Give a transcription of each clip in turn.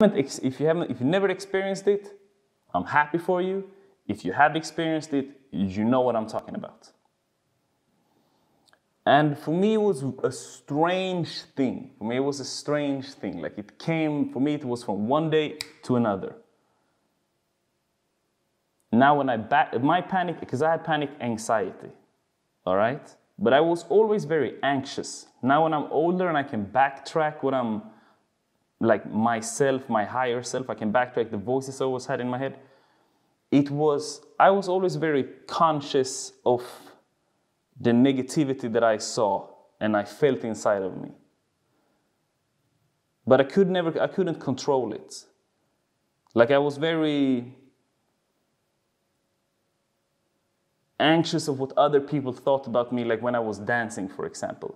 If you never experienced it, I'm happy for you. If you have experienced it, you know what I'm talking about. And for me, it was a strange thing. Like it came, for me, it was from one day to another. Now when my panic, because I had panic anxiety, all right? But I was always very anxious. Now when I'm older and I can backtrack what I'm, like myself, my higher self, I can backtrack the voices I always had in my head. I was always very conscious of the negativity that I saw and I felt inside of me. But I couldn't control it. Like I was very anxious of what other people thought about me, like when I was dancing, for example.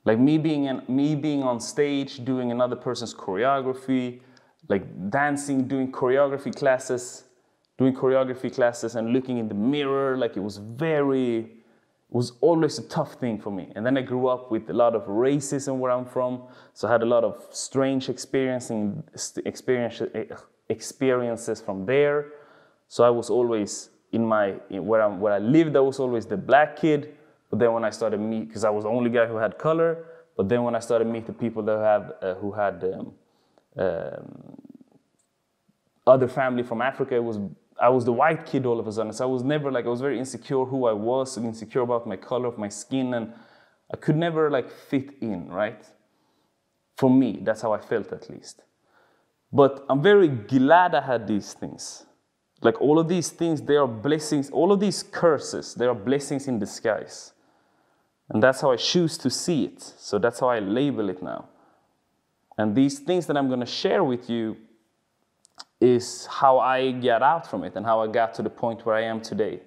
Like me being on stage, doing another person's choreography, like dancing, doing choreography classes and looking in the mirror, like it was always a tough thing for me. And then I grew up with a lot of racism where I'm from, so I had a lot of strange experiences from there. So I was always where I lived, I was always the black kid. But then when I started because I was the only guy who had color. But then when I started meeting the people that who had other family from Africa, I was the white kid all of a sudden. So I was never I was very insecure who I was, insecure about my color of my skin, and I could never fit in, right? For me, that's how I felt at least. But I'm very glad I had these things. Like all of these things, they are blessings. All of these curses, they are blessings in disguise. And that's how I choose to see it. So that's how I label it now. And these things that I'm going to share with you is how I got out from it and how I got to the point where I am today.